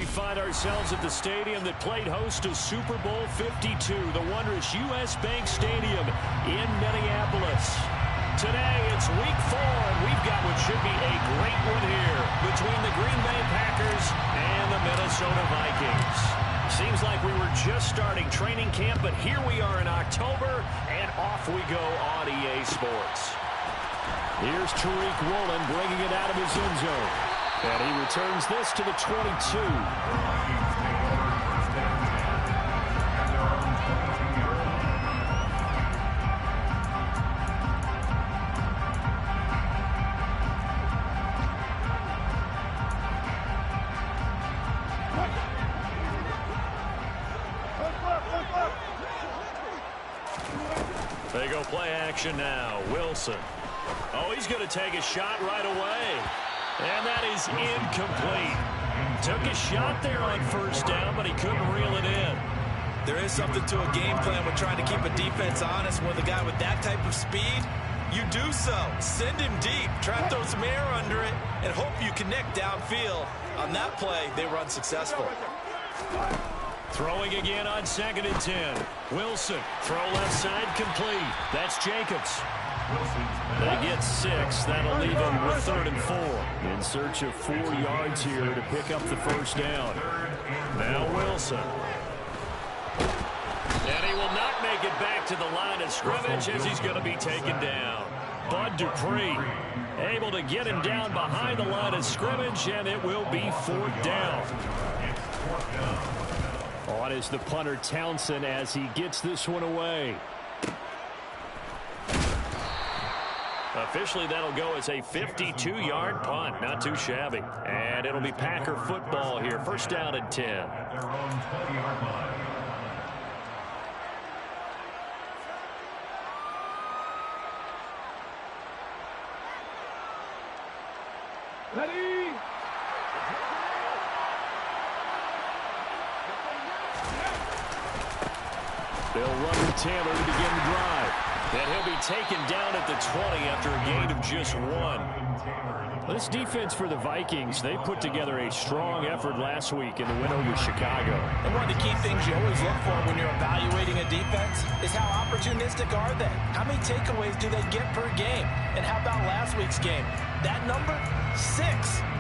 find ourselves at the stadium that played host to Super Bowl 52, the wondrous U.S. Bank Stadium in Minneapolis. Today, it's week 4, and we've got what should be a great one here between the Green Bay Packers and the Minnesota Vikings. Seems like we were just starting training camp, but here we are in October, and off we go on EA Sports. Here's Tariq Woolen bringing it out of his end zone. And he returns this to the 22. They go play action now. Wilson. Oh, he's going to take a shot right away. And that is incomplete. Took a shot there on first down, but he couldn't reel it in. There is something to a game plan with trying to keep a defense honest. With a guy with that type of speed, you do so. Send him deep. Try to throw some air under it and hope you connect downfield. On that play, they were unsuccessful. Throwing again on 2nd and 10. Wilson, throw left side complete. That's Jacobs. They get 6. That'll leave him with 3rd and 4. In search of 4 yards here to pick up the first down. Now Wilson. And he will not make it back to the line of scrimmage as he's going to be taken down. Bud Dupree able to get him down behind the line of scrimmage, and it will be 4th down. On is the punter Townsend as he gets this one away. Officially, that'll go as a 52-yard punt. Not too shabby. And it'll be Packer football here. First down and 10. Ready? They'll run with Taylor to begin the drive. And he'll be taken down at the 20 after a gain of just 1. This defense for the Vikings, they put together a strong effort last week in the win over Chicago. And one of the key things you always look for when you're evaluating a defense is how opportunistic are they? How many takeaways do they get per game? And how about last week's game? That number, 6.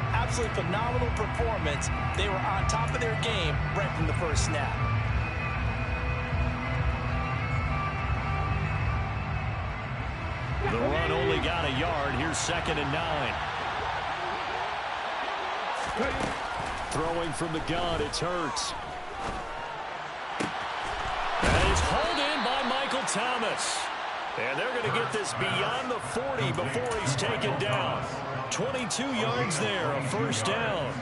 Absolutely phenomenal performance. They were on top of their game right from the first snap. The run only got a yard. Here's 2nd and 9. Throwing from the gun, it's Hurts. That is hauled in by Michael Thomas. And they're going to get this beyond the 40 before he's taken down. 22 yards there, a first down.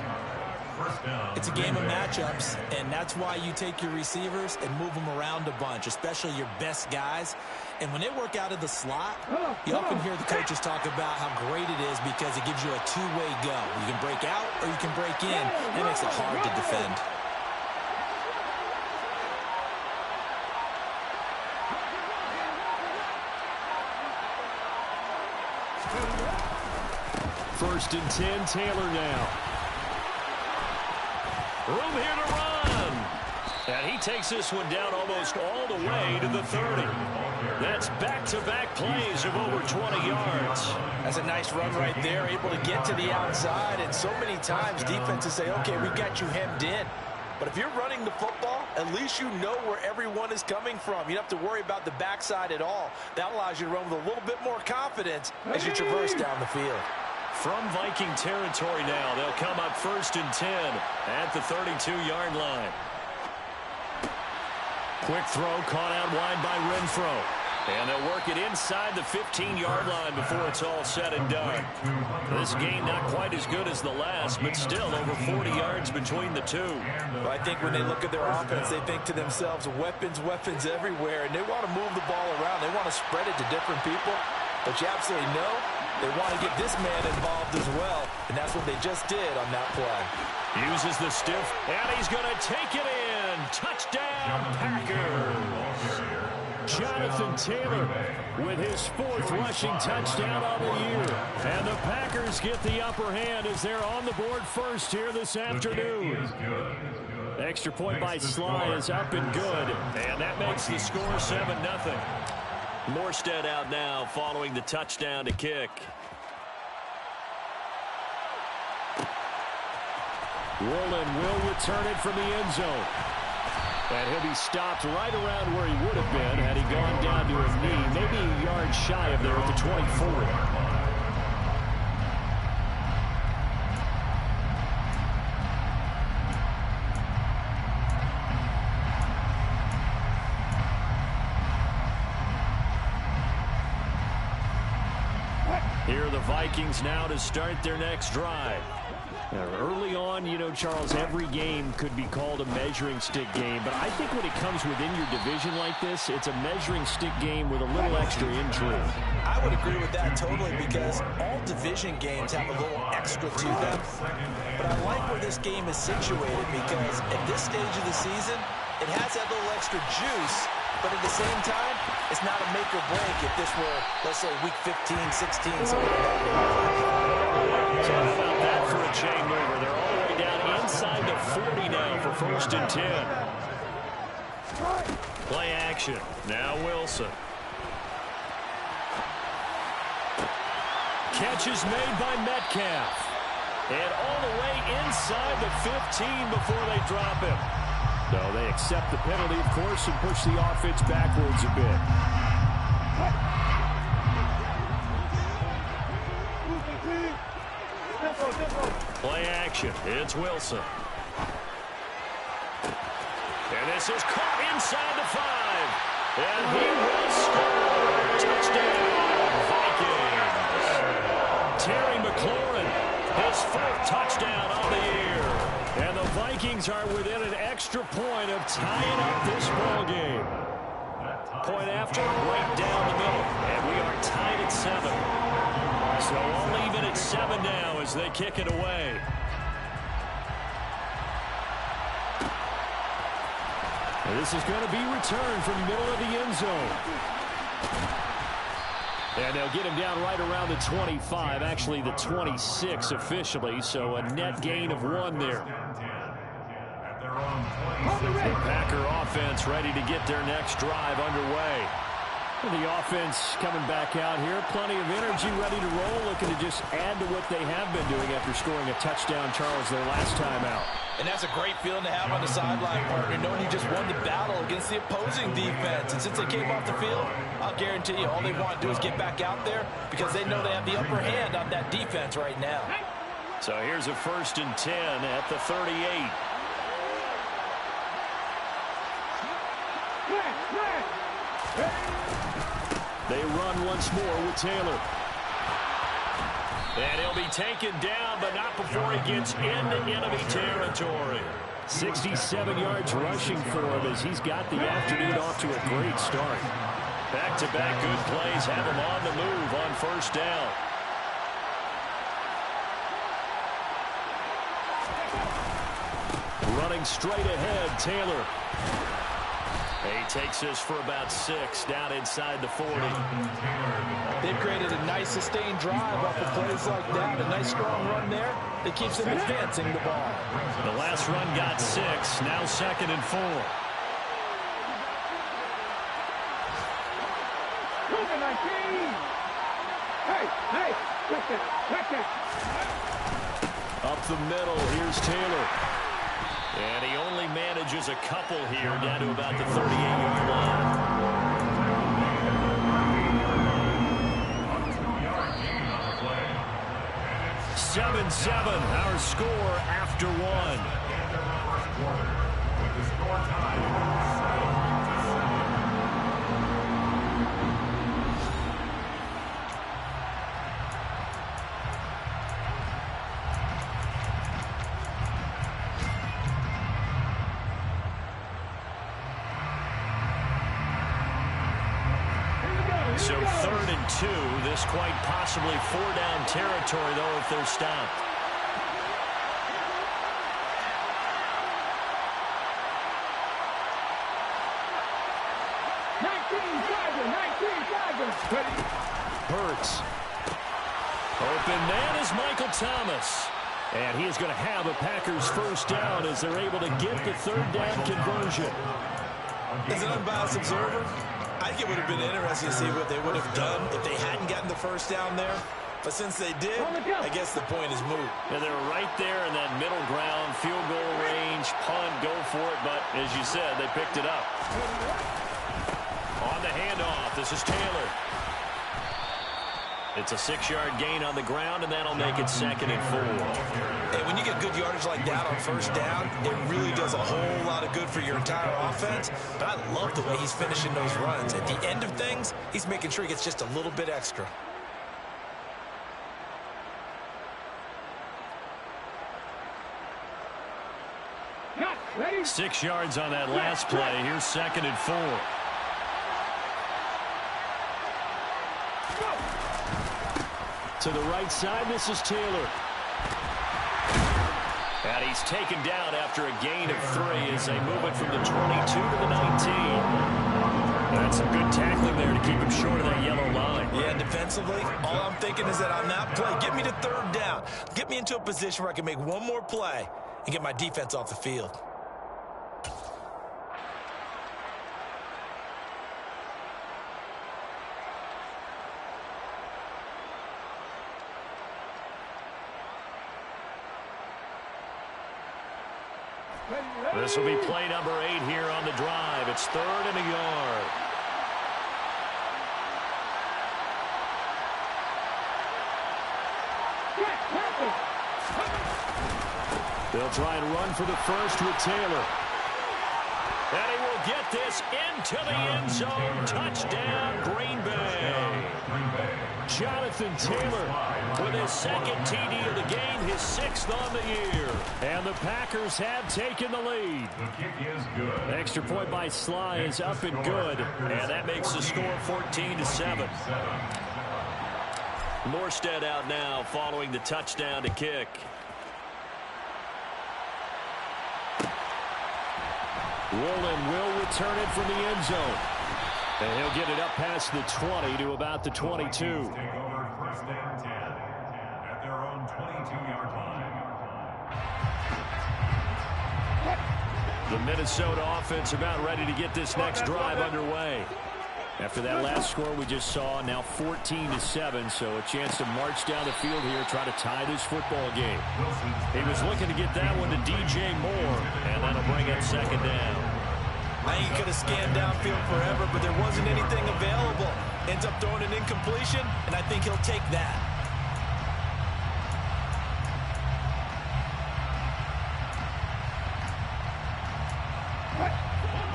It's a game of matchups, and that's why you take your receivers and move them around a bunch, especially your best guys. And when they work out of the slot, you often hear the coaches talk about how great it is because it gives you a two-way go. You can break out or you can break in. It makes it hard to defend. First and 10, Taylor now. Room here to run. And he takes this one down almost all the way to the 30. That's back-to-back plays of over 20 yards. That's a nice run right there, able to get to the outside. And so many times defenses say, okay, we've got you hemmed in. But if you're running the football, at least you know where everyone is coming from. You don't have to worry about the backside at all. That allows you to run with a little bit more confidence as you traverse down the field. From Viking territory now, they'll come up 1st and 10 at the 32-yard line. Quick throw caught out wide by Renfro. And they'll work it inside the 15-yard line before it's all said and done. This game not quite as good as the last, but still over 40 yards between the two. Well, I think when they look at their offense, they think to themselves, weapons, weapons everywhere, and they want to move the ball around. They want to spread it to different people. But you absolutely know they want to get this man involved as well, and that's what they just did on that play. Uses the stiff, and he's going to take it in. Touchdown, Packers. Jonathan Taylor with his 4th rushing touchdown on the year. And the Packers get the upper hand as they're on the board first here this afternoon. Extra point by Sly is up and good. And that makes the score 7-0. Morstead out now following the touchdown to kick. Woolen will return it from the end zone. And he'll be stopped right around where he would have been had he gone down to his knee, maybe a yard shy of there at the 24. Here are the Vikings now to start their next drive. Now, early on, you know, Charles, every game could be called a measuring stick game, but I think when it comes within your division like this, it's a measuring stick game with a little extra intrigue. I would agree with that totally because all division games have a little extra to them. But I like where this game is situated because at this stage of the season, it has that little extra juice, but at the same time, it's not a make or break if this were, let's say, week 15, 16, something like that. So how about that for a chain mover? They're all the way down inside the 40 now for 1st and 10. Play action. Now Wilson. Catch is made by Metcalf. And all the way inside the 15 before they drop him. So they accept the penalty, of course, and push the offense backwards a bit. Play action. It's Wilson. And this is caught inside the 5. And he will score. Touchdown, Vikings. Terry McLaurin, his 4th touchdown on the year. And the Vikings are within an extra point of tying up this ball game. Point after, right down the middle. And we are tied at 7. So all even at 7 now as they kick it away. And this is going to be returned from the middle of the end zone. And they'll get him down right around the 25, actually the 26 officially, so a net gain of 1 there. The Packer offense ready to get their next drive underway. And the offense coming back out here, plenty of energy, ready to roll, looking to just add to what they have been doing after scoring a touchdown, Charles, their last time out. And that's a great feeling to have on the sideline, partner, knowing you just won the battle against the opposing defense. And since they came off the field, I'll guarantee you all they want to do is get back out there because they know they have the upper hand on that defense right now. So here's a 1st and 10 at the 38. They run once more with Taylor. And he'll be taken down, but not before he gets into enemy territory. 67 yards rushing for him as he's got the afternoon off to a great start. Back-to-back good plays have him on the move on 1st down. Running straight ahead, Taylor. He takes this for about 6 down inside the 40. They've created a nice sustained drive off of plays like that. A nice strong run there that keeps them advancing the ball. The last run got 6. Now 2nd and 4. Up the middle, here's Taylor. And he only manages a couple here down to about the 38-yard line. Seven, our score after 1. So 3rd and 2, this quite possibly 4-down territory, though, if they're stopped. Hurts. Open man is Michael Thomas. And he is going to have a Packers first down as they're able to get the third down conversion. As an unbiased observer, I think it would have been interesting to see what they would have done if they hadn't gotten the first down there. But since they did, I guess the point is moot. And they're right there in that middle ground, field goal range, punt, go for it. But as you said, they picked it up. On the handoff, this is Taylor. It's a 6-yard gain on the ground, and that'll make it 2nd and 4. And when you get good yardage like that on first down, it really does a whole lot of good for your entire offense. But I love the way he's finishing those runs. At the end of things, he's making sure he gets just a little bit extra. Ready? 6 yards on that last play. Here's 2nd and 4. To the right side, this is Taylor. And he's taken down after a gain of 3 as they move it from the 22 to the 19. That's some good tackling there to keep him short of that yellow line. Yeah, defensively, all I'm thinking is that on that play, get me to third down. Get me into a position where I can make one more play and get my defense off the field. This will be play number 8 here on the drive. It's 3rd and a yard. They'll try and run for the first with Taylor. And he will get this into the end zone. Touchdown, Green Bay. Jonathan Taylor with his 2nd TD of the game, his 6th on the year. And the Packers have taken the lead. The kick is good. Extra point by Sly is up and good. And that makes the score 14-7. Morstead out now following the touchdown to kick. Woolen will return it from the end zone. And he'll get it up past the 20 to about the 22. Take over 1st and 10 at their own 22-yard line. The Minnesota offense about ready to get this next drive underway. After that last score we just saw, now 14-7, so a chance to march down the field here, try to tie this football game. He was looking to get that one to DJ Moore, and that'll bring up 2nd down. I think he could have scanned downfield forever, but there wasn't anything available. Ends up throwing an incompletion, and I think he'll take that.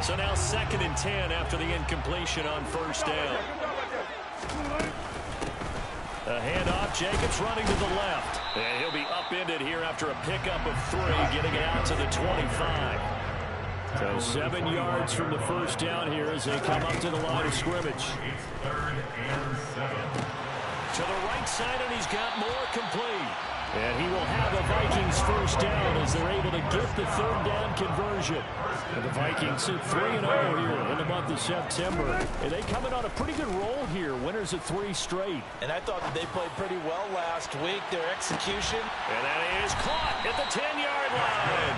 So now 2nd and 10 after the incompletion on first down. A handoff, Jacobs running to the left. And he'll be upended here after a pickup of 3, getting it out to the 25. So 7 yards from the first down here as they come up to the line of scrimmage. It's 3rd and 7. To the right side, and he's got more complete. And he will have a Vikings first down as they're able to get the third down conversion. And the Vikings sit 3-0 here in the month of September. And they come in on a pretty good roll here. Winners of 3 straight. And I thought that they played pretty well last week. Their execution. And that is caught at the 10-yard line.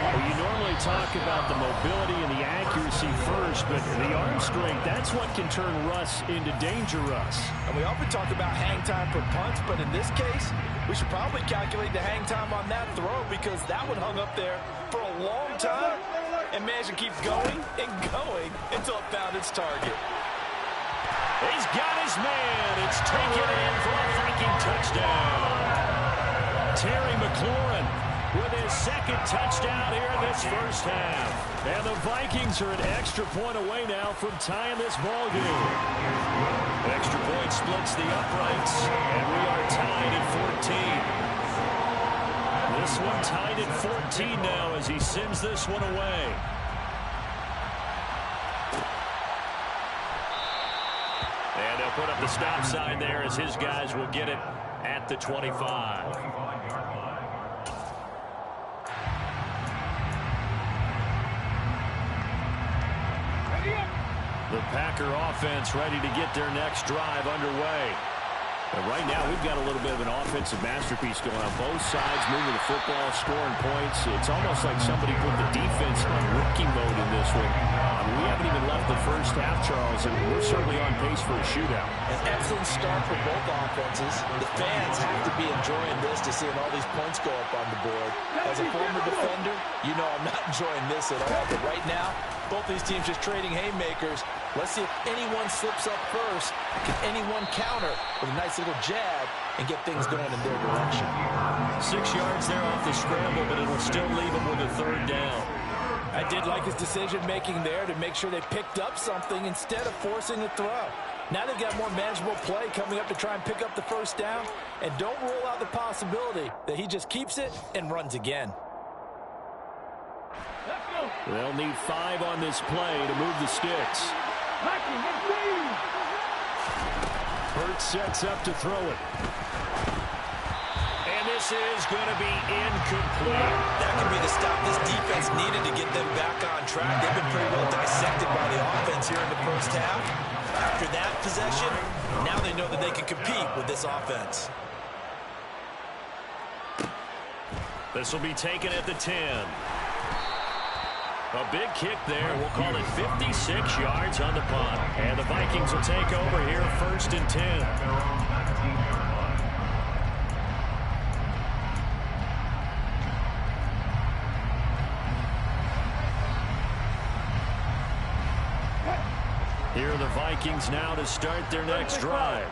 Well, you normally talk about the mobility and the accuracy first, but the arm strength, that's what can turn Russ into danger Russ. And we often talk about hang time for punts, but in this case, we should probably calculate the hang time on that throw because that one hung up there for a long time and managed to keep going and going until it found its target. He's got his man. It's taken in for a Viking touchdown. Terry McLaurin with his 2nd touchdown here in this first half. And the Vikings are an extra point away now from tying this ball game. Extra point splits the uprights, and we are tied at 14. This one tied at 14 now as he sends this one away. And they'll put up the stop sign there as his guys will get it at the 25. The Packer offense ready to get their next drive underway. And right now, we've got a little bit of an offensive masterpiece going on both sides, moving the football, scoring points. It's almost like somebody put the defense on rookie mode in this one. We haven't even left the first half, Charles, and we're certainly on pace for a shootout. An excellent start for both offenses. The fans have to be enjoying this to seeing all these points go up on the board. As a former defender, you know I'm not enjoying this at all. But right now, both these teams just trading haymakers. Let's see if anyone slips up first. Can anyone counter with a nice little jab and get things going in their direction? 6 yards there off the scramble, but it'll still leave them with a third down. I did like his decision-making there to make sure they picked up something instead of forcing a throw. Now they've got more manageable play coming up to try and pick up the first down. And don't rule out the possibility that he just keeps it and runs again. They'll need 5 on this play to move the sticks. Hurt sets up to throw it. And this is going to be incomplete. That could be the stop this defense needed to get them back on track. They've been pretty well dissected by the offense here in the first half. After that possession, now they know that they can compete with this offense. This will be taken at the 10. A big kick there. We'll call it 56 yards on the punt. And the Vikings will take over here, 1st and 10. Here are the Vikings now to start their next drive.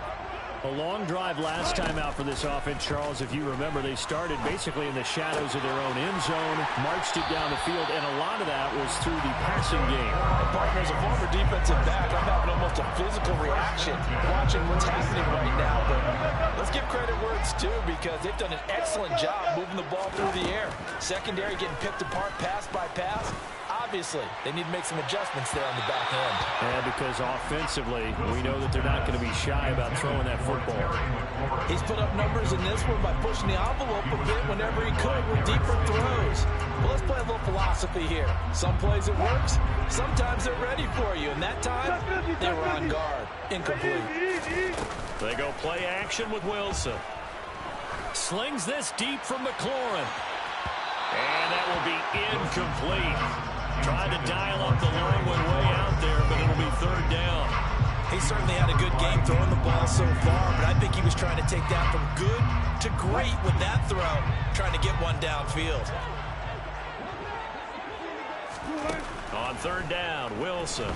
A long drive last time out for this offense, Charles. If you remember, they started basically in the shadows of their own end zone, marched it down the field, and a lot of that was through the passing game. Partner, as a former defensive back, I'm having almost a physical reaction watching what's happening right now. But let's give credit where it's due because they've done an excellent job moving the ball through the air. Secondary getting picked apart pass by pass. Obviously, they need to make some adjustments there on the back end. And because offensively, we know that they're not going to be shy about throwing that football. He's put up numbers in this one by pushing the envelope a bit whenever he could with deeper throws. Well, let's play a little philosophy here. Some plays it works, sometimes they're ready for you, and that time, they were on guard. Incomplete. They go play action with Wilson. Slings this deep from McLaurin. And that will be incomplete. Tried to dial up the long one way out there, but it'll be 3rd down. He certainly had a good game throwing the ball so far, but I think he was trying to take that from good to great with that throw, trying to get one downfield. On 3rd down, Wilson.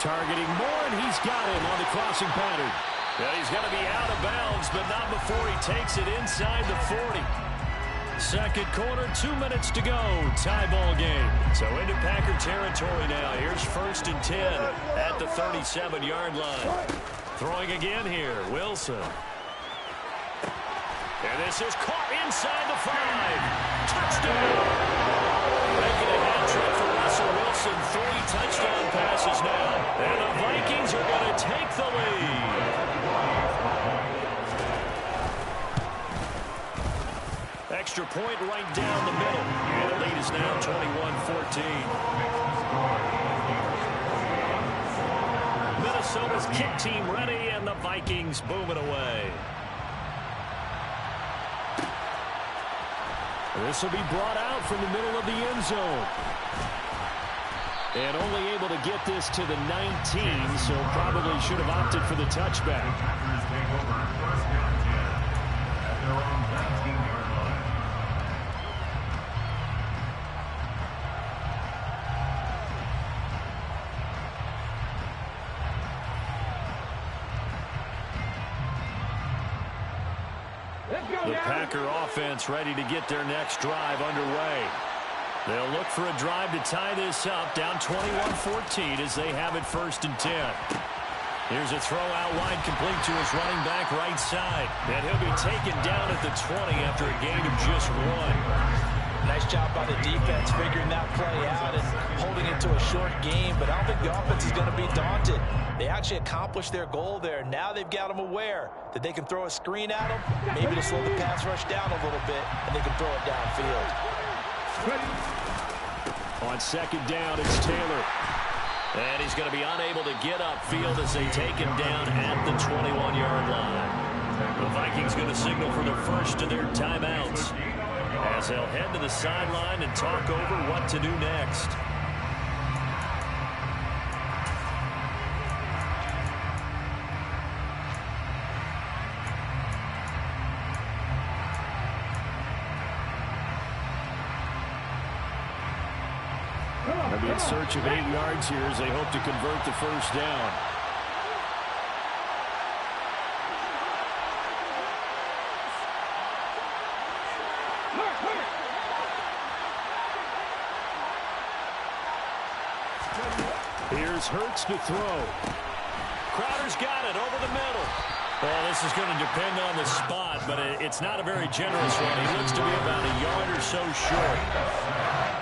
Targeting Moore, and he's got him on the crossing pattern. Yeah, he's going to be out of bounds, but not before he takes it inside the 40. Second quarter, 2 minutes to go. Tie ball game. So into Packer territory now. Here's 1st and 10 at the 37-yard line. Throwing again here, Wilson. And this is caught inside the 5. Touchdown! Making a hat trick for Russell Wilson. 3 touchdown passes now. And the Vikings are going to take the lead. Extra point right down the middle. And the lead is now 21-14. Minnesota's kick team ready, and the Vikings booming away. This will be brought out from the middle of the end zone. And only able to get this to the 19, so probably should have opted for the touchback. Packers take over 1st and 10 at their own 19-yard line. The Packer offense ready to get their next drive underway. They'll look for a drive to tie this up, down 21-14 as they have it 1st and 10. Here's a throw out wide, complete to his running back right side. And he'll be taken down at the 20 after a gain of just 1. Nice job by the defense figuring that play out and holding it to a short game, but I don't think the offense is going to be daunted. They actually accomplished their goal there. Now they've got them aware that they can throw a screen at them, maybe to slow the pass rush down a little bit, and they can throw it downfield. On second down, it's Taylor. And he's going to be unable to get upfield as they take him down at the 21-yard line. The Vikings going to signal for the first of their timeouts as they'll head to the sideline and talk over what to do next. They'll be in search of 8 yards here as they hope to convert the first down. Here's Hurts to throw. Crowder's got it over the middle. Well, this is going to depend on the spot, but it's not a very generous one. He looks to be about a yard or so short.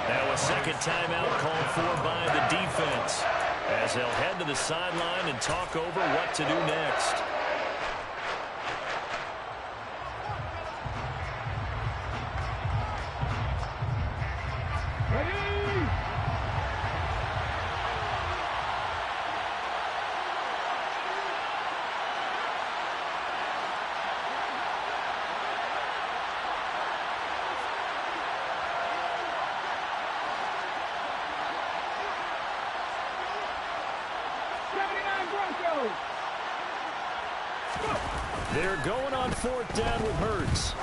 Now a second timeout called for by the defense as they'll head to the sideline and talk over what to do next. They're going on fourth down with Hurts.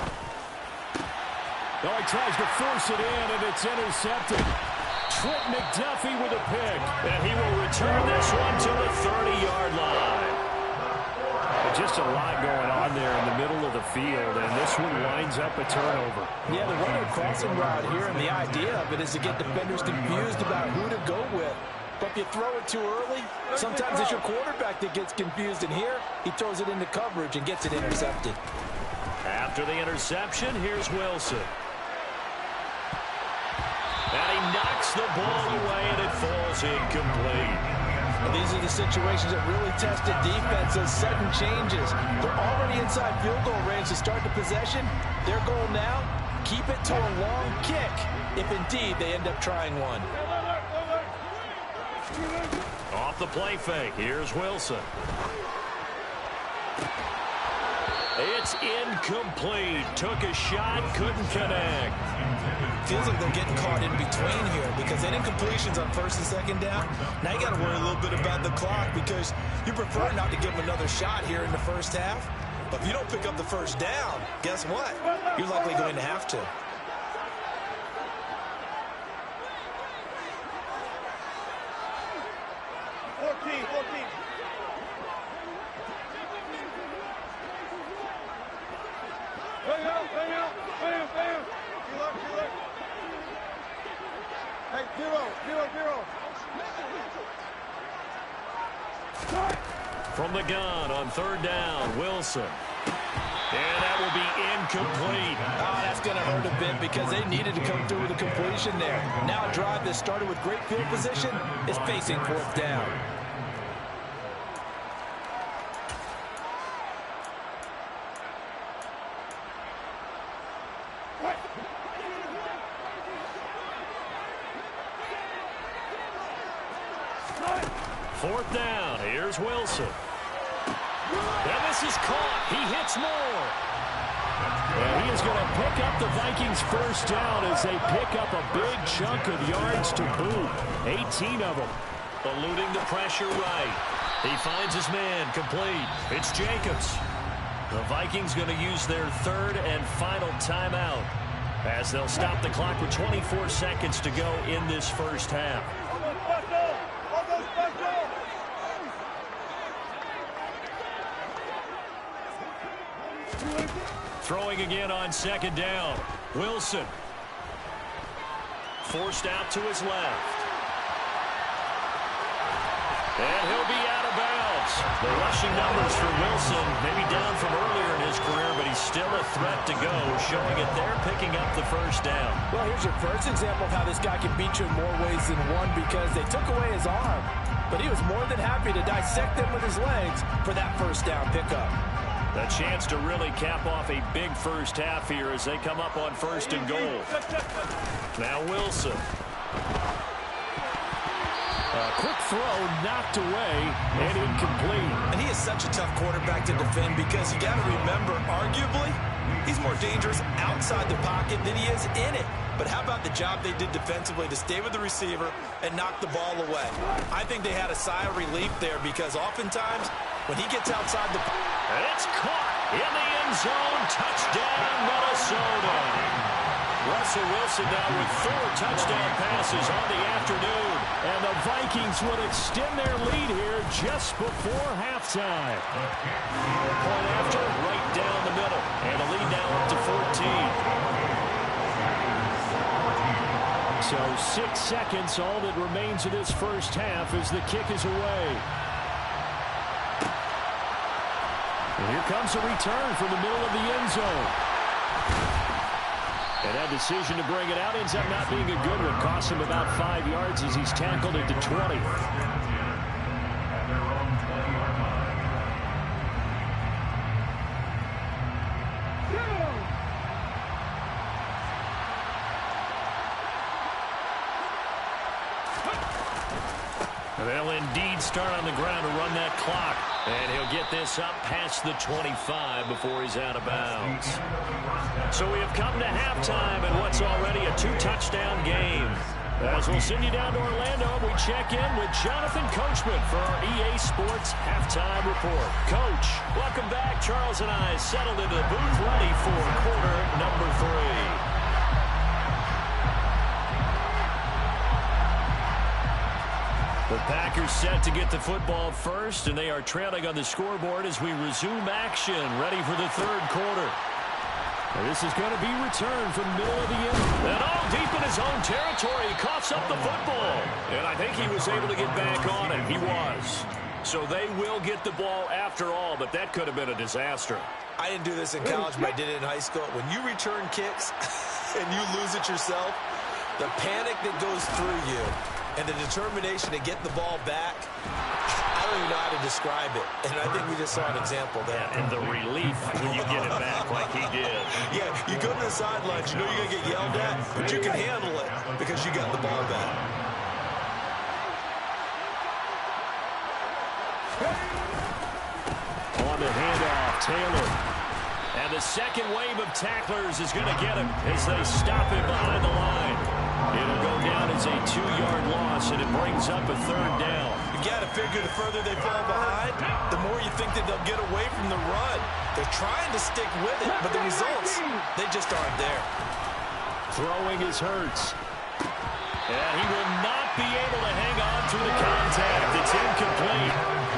Oh, he tries to force it in, and it's intercepted. Trent McDuffie with a pick. And he will return this one to the 30-yard line. Just a lot going on there in the middle of the field, and this one winds up a turnover. Yeah, the running crossing route here, and the idea of it is to get defenders confused about who to go with. But if you throw it too early, sometimes it's your quarterback that gets confused. And here, he throws it into coverage and gets it intercepted. After the interception, here's Wilson. And he knocks the ball away, and it falls incomplete. And these are the situations that really test the defense, those sudden changes. They're already inside field goal range to start the possession. Their goal now, keep it to a long kick, if indeed they end up trying one. Off the play fake, here's Wilson. It's incomplete. Took a shot, couldn't connect. Feels like they're getting caught in between here because they didn't incompletions on first and second down. Now you got to worry a little bit about the clock because you prefer not to give them another shot here in the first half. But if you don't pick up the first down, guess what? You're likely going to have to. From the gun on third down, Wilson. And that will be incomplete. Oh, that's going to hurt a bit because they needed to come through with a completion there. Now a drive that started with great field position is facing fourth down. Fourth down, here's Wilson. And this is caught. He hits more. And he is going to pick up the Vikings first down as they pick up a big chunk of yards to boot. 18 of them. Eluding the pressure right. He finds his man complete. It's Jacobs. The Vikings going to use their third and final timeout as they'll stop the clock with 24 seconds to go in this first half. Throwing again on second down. Wilson. Forced out to his left. And he'll be out of bounds. The rushing numbers for Wilson maybe down from earlier in his career, but he's still a threat to go, showing it there, picking up the first down. Well, here's your first example of how this guy can beat you in more ways than one because they took away his arm. But he was more than happy to dissect them with his legs for that first down pickup. A chance to really cap off a big first half here as they come up on first and goal. Now Wilson. Quick throw knocked away and incomplete. And he is such a tough quarterback to defend because you got to remember, arguably, he's more dangerous outside the pocket than he is in it. But how about the job they did defensively to stay with the receiver and knock the ball away? I think they had a sigh of relief there because oftentimes when he gets outside the pocket. And it's caught in the end zone. Touchdown, Minnesota. Russell Wilson now with 4 touchdown passes on the afternoon. And the Vikings would extend their lead here just before halftime. Point after, right down the middle. And the lead now up to 14. So 6 seconds, all that remains of this first half as the kick is away. And here comes a return from the middle of the end zone. And that decision to bring it out ends up not being a good one. Costs him about 5 yards as he's tackled at the 20. They'll indeed start on the ground to run that clock. And he'll get this up past the 25 before he's out of bounds. So we have come to halftime in what's already a 2-touchdown game. As we'll send you down to Orlando, we check in with Jonathan Coachman for our EA Sports Halftime Report. Coach, welcome back. Charles and I settled into the booth ready for quarter number 3. The Packers set to get the football first, and they are trailing on the scoreboard as we resume action, ready for the third quarter. And this is going to be returned from the middle of the end. And all deep in his own territory, he coughs up the football. And I think he was able to get back on it. He was. So they will get the ball after all, but that could have been a disaster. I didn't do this in college, but I did it in high school. When you return kicks and you lose it yourself, the panic that goes through you and the determination to get the ball back, I don't even know how to describe it. And I think we just saw an example there. Yeah, and the relief when you get it back like he did. Yeah, you go to the sidelines, you know you're going to get yelled at, but you can handle it because you got the ball back. On the handoff, Taylor. And the second wave of tacklers is going to get him as they stop him behind the line. It'll go down as a 2-yard loss, and it brings up a third down. You got to figure the further they fall behind, the more you think that they'll get away from the run. They're trying to stick with it, but the results, they just aren't there. Throwing is Hurts. And he will not be able to hang on through the contact. It's incomplete.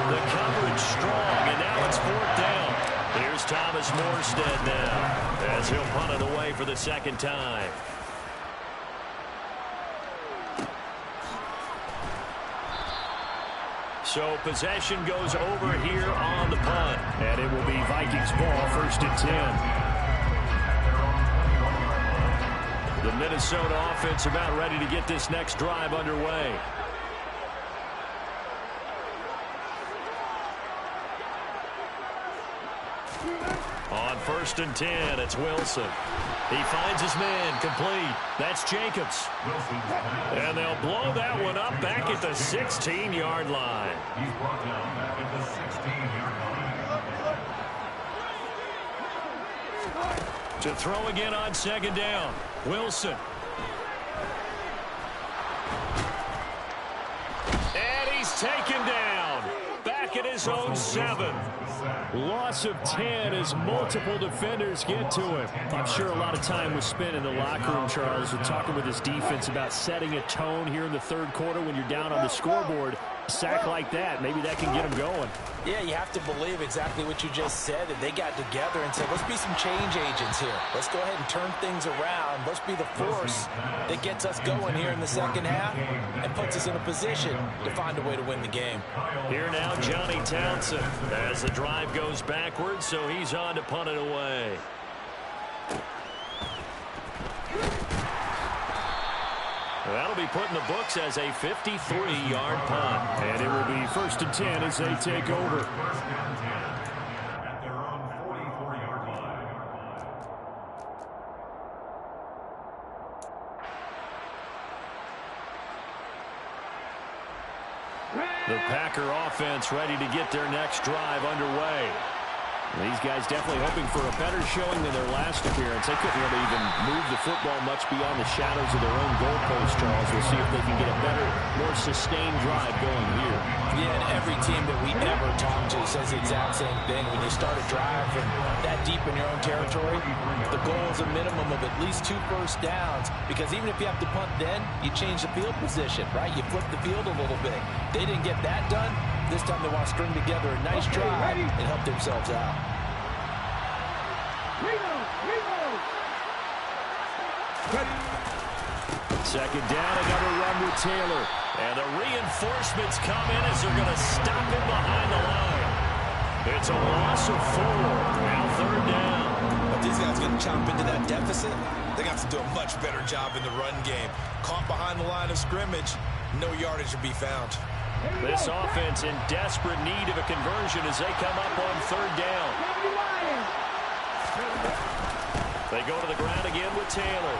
The coverage strong, and now it's 4th down. Here's Thomas Morstead now as he'll punt it away for the second time. So possession goes over here on the punt. And it will be Vikings ball, 1st and 10. The Minnesota offense about ready to get this next drive underway. On 1st and 10, it's Wilson. He finds his man, complete. That's Jacobs. And they'll blow that one up back at the 16-yard line. He's brought down back at the 16-yard line. To throw again on 2nd down, Wilson. And he's taken down. Back at his own 7. Loss of 10 as multiple defenders get to him. I'm sure a lot of time was spent in the locker room, Charles, with talking with his defense about setting a tone here in the third quarter when you're down on the scoreboard. A sack like that, maybe that can get him going. Yeah, you have to believe exactly what you just said, that they got together and said, let's be some change agents here. Let's go ahead and turn things around. Let's be the force that gets us going here in the second half and puts us in a position to find a way to win the game. Here now, Johnny Townsend as the drive goes backwards, so he's on to punt it away. That'll be put in the books as a 53-yard punt. And it will be 1st and 10 as they take over. 1st and 10 at their own 44-yard line. The Packer offense ready to get their next drive underway. These guys definitely hoping for a better showing than their last appearance. They couldn't really even move the football much beyond the shadows of their own goalpost, Charles. We'll see if they can get a better, more sustained drive going here. Yeah, and every team that we ever talk to says the exact same thing. When you start a drive from that deep in your own territory, the goal is a minimum of at least 2 first downs, because even if you have to punt then, you change the field position, right? You flip the field a little bit. They didn't get that done. This time they want to string together a nice drive and help themselves out. Second down, another run with Taylor. And the reinforcements come in as they're going to stop him behind the line. It's a loss of 4. Now third down. But these guys going to chomp into that deficit? They got to do a much better job in the run game. Caught behind the line of scrimmage, no yardage to be found. This offense in desperate need of a conversion as they come up on third down. They go to the ground again with Taylor.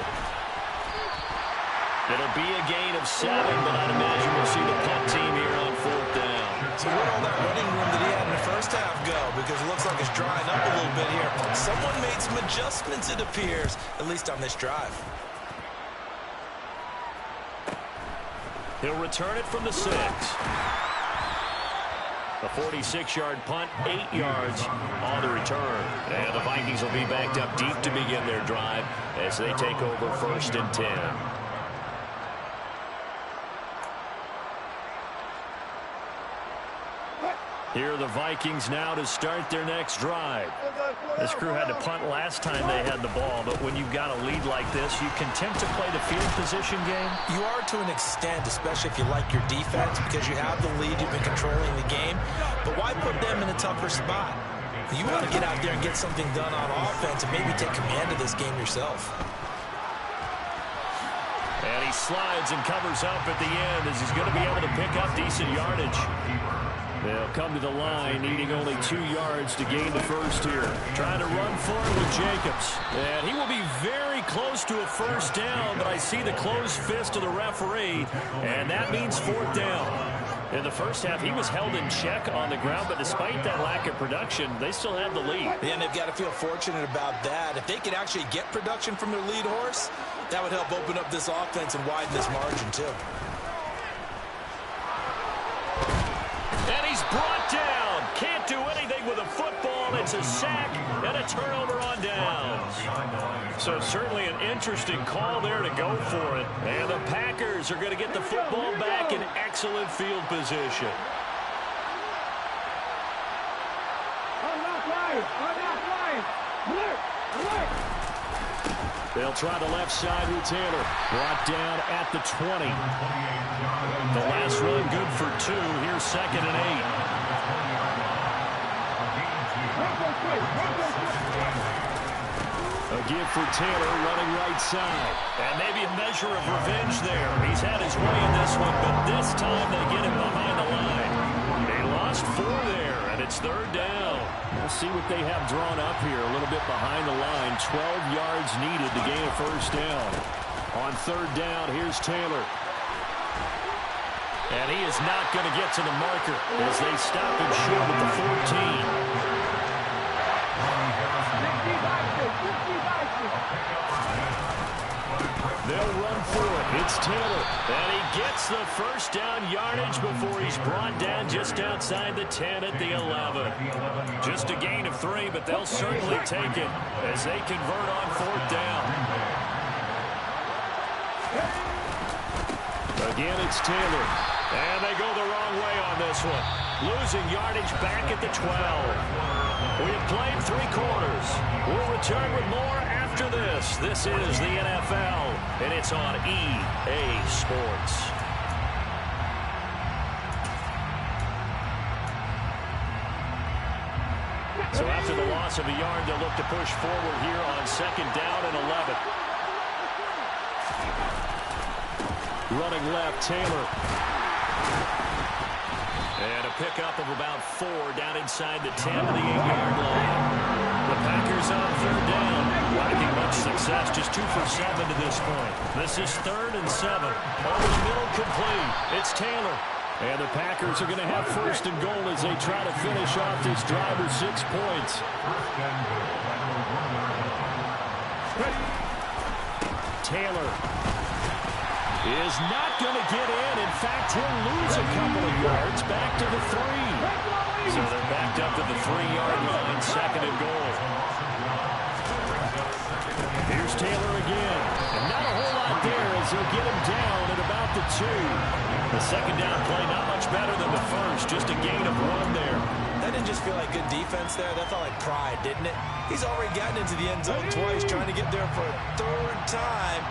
It'll be a gain of 7, but I'd imagine we'll see the punt team here on fourth down. So where'd all that running room that he had in the first half go? Because it looks like it's drying up a little bit here. Someone made some adjustments, it appears, at least on this drive. He'll return it from the 6. A 46-yard punt, 8 yards on the return. And the Vikings will be backed up deep to begin their drive as they take over first and 10. Here are the Vikings now to start their next drive. This crew had to punt last time they had the ball, but when you've got a lead like this, you content to play the field position game? You are to an extent, especially if you like your defense, because you have the lead, you've been controlling the game. But why put them in a tougher spot? You want to get out there and get something done on offense and maybe take command of this game yourself. And he slides and covers up at the end as he's going to be able to pick up decent yardage. They'll come to the line, needing only 2 yards to gain the first here. Trying to run for it with Jacobs. And he will be very close to a first down, but I see the closed fist of the referee, and that means fourth down. In the first half, he was held in check on the ground, but despite that lack of production, they still have the lead. Yeah, and they've got to feel fortunate about that. If they could actually get production from their lead horse, that would help open up this offense and widen this margin, too. And he's brought down. Can't do anything with a football. It's a sack and a turnover on downs. So certainly an interesting call there to go for it. And the Packers are going to get the football back in excellent field position. They'll try the left side with Taylor. Brought down at the 20. The last run good for 2. Here's second and 8. A give for Taylor running right side. And maybe a measure of revenge there. He's had his way in this one, but this time they get him behind the line. They lost 4 there, and it's third down. We'll see what they have drawn up here. A little bit behind the line. 12 yards needed to gain a first down. On third down, here's Taylor. And he is not going to get to the marker as they stop him short at the 14. They'll run for it. It's Taylor. And he gets the first down yardage before he's brought down just outside the 10 at the 11. Just a gain of 3, but they'll certainly take it as they convert on fourth down. Again, it's Taylor. And they go the wrong way on this one. Losing yardage back at the 12. We have played 3 quarters. We'll return with more after this. This is the NFL, and it's on EA Sports. So after the loss of a yard, they'll look to push forward here on second down and 11. Running left, Taylor. And a pickup of about 4 down inside the 10 to the 8-yard line. The Packers on third down. Lacking much success, just 2 for 7 to this point. This is third and 7. Over the middle, complete. It's Taylor. And the Packers are going to have first and goal as they try to finish off this drive with 6 points. Taylor is not going to get in. In fact, he'll lose a couple of yards back to the 3. So they're backed up to the 3-yard line, second and goal. Here's Taylor again. And not a whole lot there as he'll get him down at about the 2. The second down play not much better than the first, just a gain of 1 there. That didn't just feel like good defense there. That felt like pride, didn't it? He's already gotten into the end zone twice, trying to get there for a 3rd time.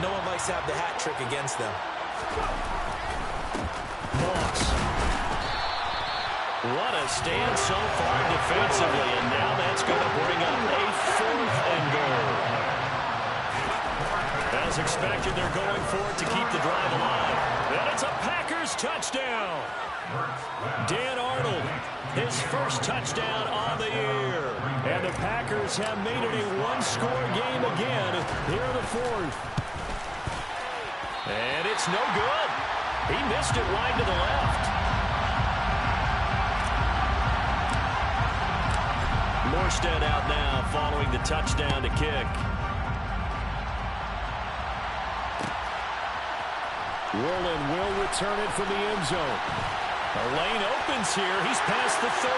No one likes to have the hat trick against them. Moss. What a stand so far defensively, and now that's going to bring up a 4th and goal. As expected, they're going for it to keep the drive alive. And it's a Packers touchdown. Dan Arnold, his first touchdown on the year. And the Packers have made it a 1-score game again here in the 4th. And it's no good. He missed it wide to the left. Morstead out now following the touchdown to kick. Roland will return it from the end zone. The lane opens here. He's past the 30.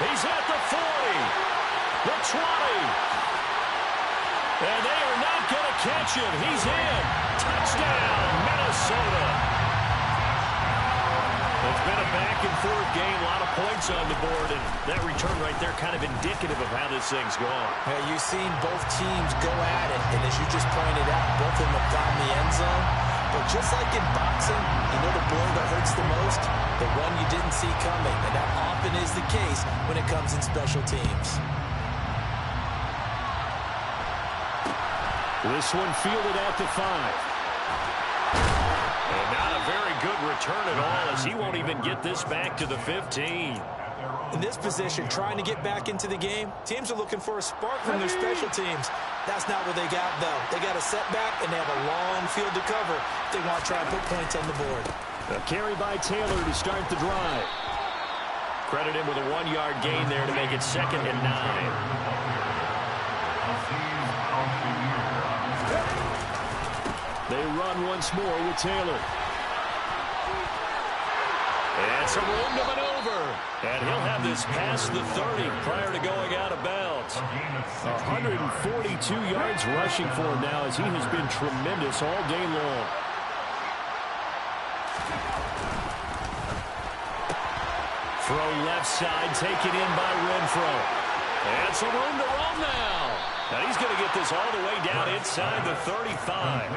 He's at the 40. The 20. And they are not going to catch him. He's in. Touchdown, Minnesota. It's been a back-and-forth game. A lot of points on the board. And that return right there kind of indicative of how this thing's going. Yeah, you've seen both teams go at it. And as you just pointed out, both of them have gotten the end zone. But just like in boxing, you know the blow that hurts the most? The one you didn't see coming. And that often is the case when it comes in special teams. This one fielded at the 5. And not a very good return at all as he won't even get this back to the 15. In this position, trying to get back into the game, teams are looking for a spark from their special teams. That's not what they got, though. They got a setback, and they have a long field to cover if they want to try and put points on the board. A carry by Taylor to start the drive. Credit him with a 1-yard gain there to make it 2nd and 9. They run once more with Taylor. And some room to maneuver. And he'll have this past the 30 prior to going out of bounds. 142 yards rushing for him now as he has been tremendous all day long. Throw left side, taken in by Renfro. And some room to run now. And he's going to get this all the way down inside the 35.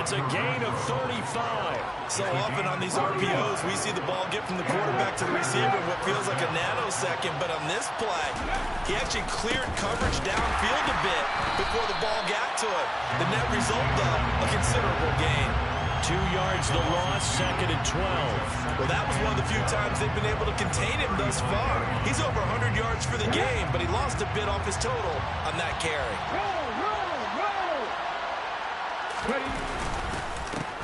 It's a gain of 35. So often on these RPOs, we see the ball get from the quarterback to the receiver in what feels like a nanosecond. But on this play, he actually cleared coverage downfield a bit before the ball got to him. The net result, though, a considerable gain. 2 yards the loss, 2nd and 12. Well, that was one of the few times they've been able to contain him thus far. He's over 100 yards for the game, but he lost a bit off his total on that carry.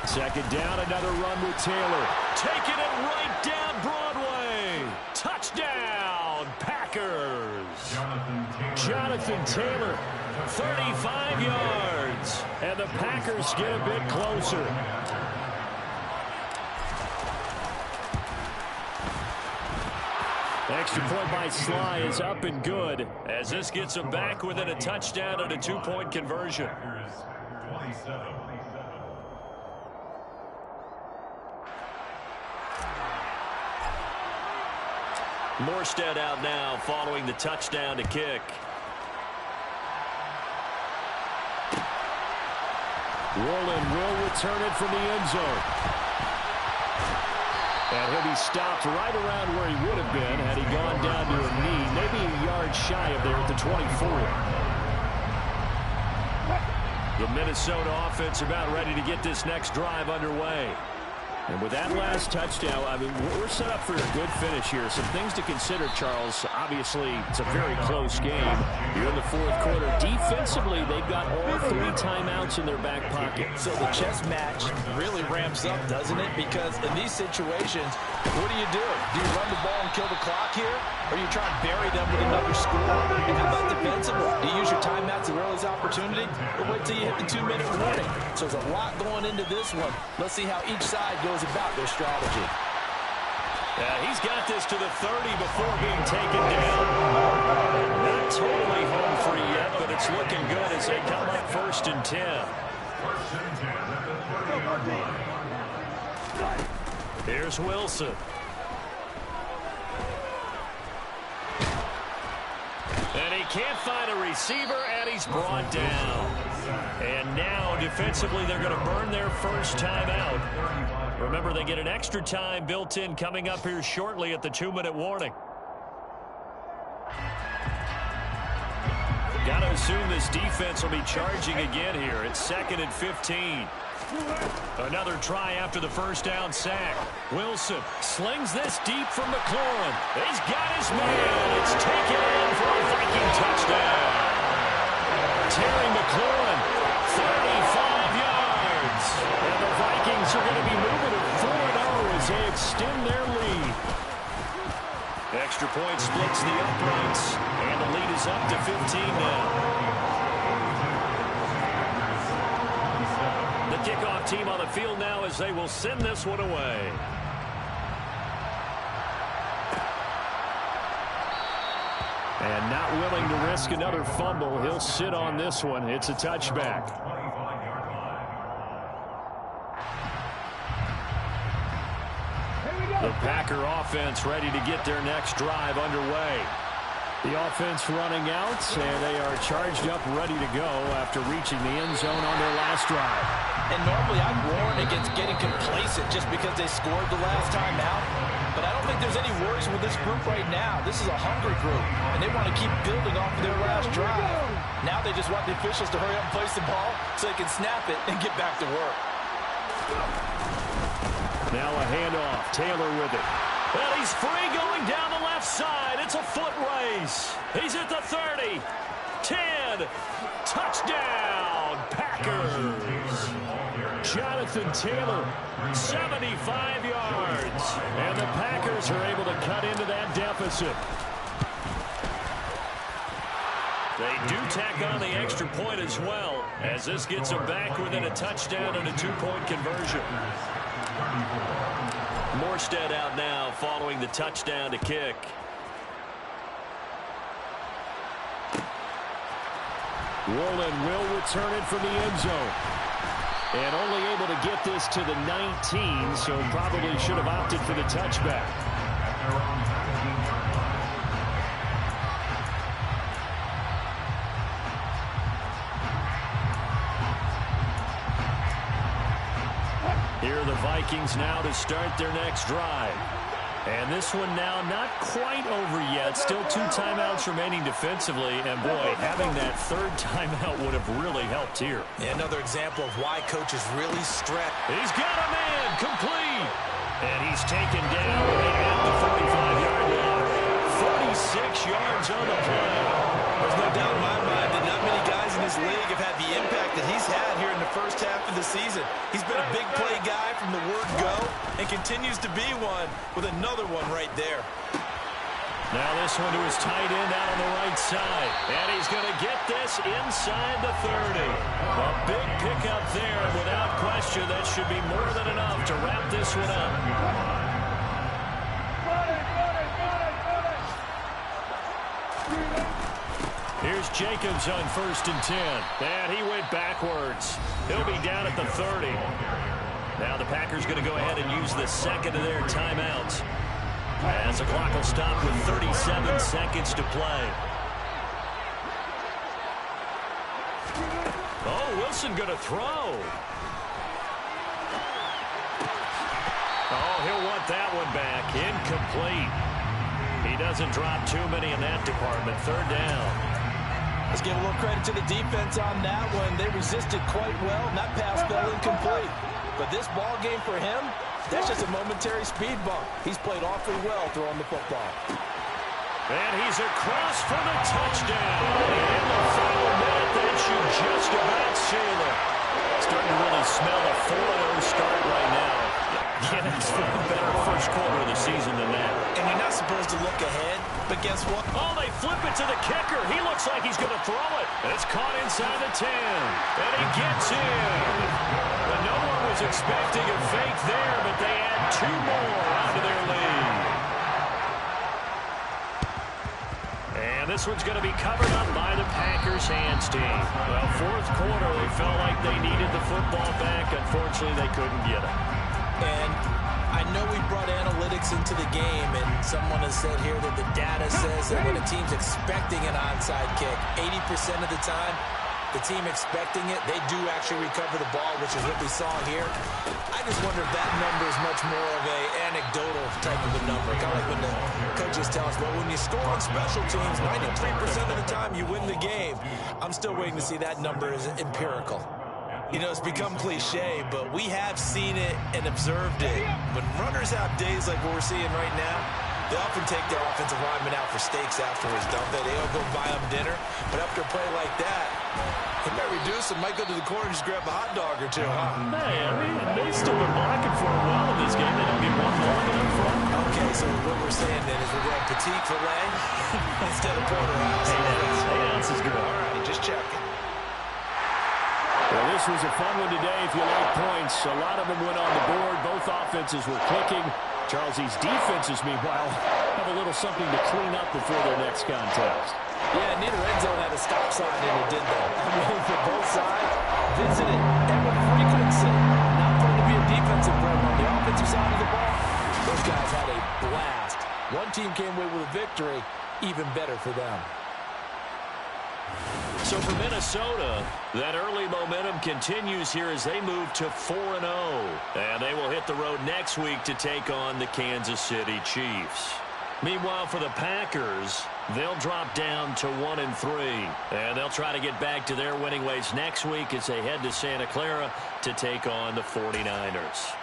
Second down, another run with Taylor. Taking it right down Broadway. Touchdown, Packers. Jonathan Taylor. 35 yards. And the Packers get a bit closer. Extra point by Sly is up and good. As this gets them back within a touchdown and a 2-point conversion. Morstead out now following the touchdown to kick. Roland will return it from the end zone. And he'll be stopped right around where he would have been had he gone down to a knee, maybe a yard shy of there at the 24. The Minnesota offense about ready to get this next drive underway. And with that last touchdown, I mean, we're set up for a good finish here. Some things to consider, Charles. Obviously, it's a very close game. You're in the fourth quarter. Defensively, they've got all 3 timeouts in their back pocket. So the chess match really ramps up, doesn't it? Because in these situations, what do? Do you run the ball and kill the clock here? Or you try and bury them with another score? And how about defensively? Do you use your timeouts at earliest opportunity? Or wait till you hit the 2-minute warning? So there's a lot going into this one. Let's see how each side goes about their strategy. He's got this to the 30 before being taken down. Not totally home free yet, but it's looking good as they come up 1st and 10. Here's Wilson. And he can't find a receiver, and he's brought down. And now, defensively, they're going to burn their first timeout. Remember, they get an extra time built in coming up here shortly at the 2-minute warning. Got to assume this defense will be charging again here. It's 2nd and 15. Another try after the first down sack. Wilson slings this deep from McLaurin. He's got his man. It's taken in for a Viking touchdown. Terry McLaurin, 35 yards. And the Vikings are going to be moving to 4-0 as they extend their lead. Extra point splits the uprights, and the lead is up to 15 now. The kickoff team on the field now as they will send this one away. And not willing to risk another fumble, he'll sit on this one. It's a touchback. The Packer offense ready to get their next drive underway. The offense running out, and they are charged up, ready to go after reaching the end zone on their last drive. And normally I'd warn against getting complacent just because they scored the last time out. But I don't think there's any worries with this group right now. This is a hungry group, and they want to keep building off of their last drive. Now they just want the officials to hurry up and place the ball so they can snap it and get back to work. Now a handoff. Taylor with it. Well, he's free going down the left side. It's a foot race. He's at the 30. 10. Touchdown, Packers. Jonathan Taylor, 75 yards. And the Packers are able to cut into that deficit. They do tack on the extra point as well, as this gets them back within a touchdown and a 2-point conversion. Morstead out now following the touchdown to kick. Worland will return it from the end zone. And only able to get this to the 19, so probably should have opted for the touchback. Here are the Vikings now to start their next drive. And this one now not quite over yet. Still 2 timeouts remaining defensively. And, boy, having that 3rd timeout would have really helped here. Yeah, another example of why coaches really stretch. He's got a man complete. And he's taken down right at the 45-yard line. 46 yards on the play. There's no doubt in my mind that not many guys in this league have had the impact that he's had here in the first half of the season. He's been a big play guy from the word go and continues to be one with another one right there. Now this one to his tight end out on the right side. And he's going to get this inside the 30. A big pickup there. Without question, that should be more than enough to wrap this one up. Here's Jacobs on 1st and 10. And he went backwards. He'll be down at the 30. Now the Packers going to go ahead and use the second of their timeouts, as the clock will stop with 37 seconds to play. Oh, Wilson going to throw. Oh, he'll want that one back. Incomplete. He doesn't drop too many in that department. 3rd down. Let's give a little credit to the defense on that one. They resisted quite well, and that pass fell incomplete. But this ball game for him, That's just a momentary speed bump. He's played awfully well throwing the football. And he's across for the touchdown. In the final minute, that should just about seal it. Starting to really smell a 4-0 start right now. Yeah, that's been a better first quarter of the season than that. And you're not supposed to look ahead, but guess what? Oh, they flip it to the kicker. He looks like he's going to throw it. It's caught inside the 10. And he gets in. But no one was expecting a fake there, but they add 2 more onto their lead. And this one's going to be covered up by the Packers hands team. Well, fourth quarter, they felt like they needed the football back. Unfortunately, they couldn't get it. And I know we brought analytics into the game, and someone has said here that the data says that when a team's expecting an onside kick, 80% of the time, the team expecting it, they do actually recover the ball, which is what we saw here. I just wonder if that number is much more of a anecdotal type of a number. Kind of like when the coaches tell us, well, when you score on special teams, 93% of the time you win the game. I'm still waiting to see that number is empirical. You know, it's become cliche, but we have seen it and observed it. When runners have days like what we're seeing right now, they often take their offensive linemen out for steaks afterwards, don't they? They all go buy them dinner. But after a play like that, they might reduce and might go to the corner and just grab a hot dog or two, huh? Hey, I mean, they've still been blocking for a while in this game. They don't get one long up front. Okay, so what we're saying then is we're going petite filet instead of porterhouse. 8 ounces good. All right, just checking. Well, this was a fun one today if you like points. A lot of them went on the board. Both offenses were clicking. Charles, these defenses, meanwhile, have a little something to clean up before their next contest. Yeah, neither end zone had a stop sign in it, did they? I mean, for both sides, visit it and with frequency. Not going to be a defensive problem on the offensive side of the ball. Those guys had a blast. One team came away with a victory, even better for them. So for Minnesota, that early momentum continues here as they move to 4-0. And they will hit the road next week to take on the Kansas City Chiefs. Meanwhile, for the Packers, they'll drop down to 1-3. And they'll try to get back to their winning ways next week as they head to Santa Clara to take on the 49ers.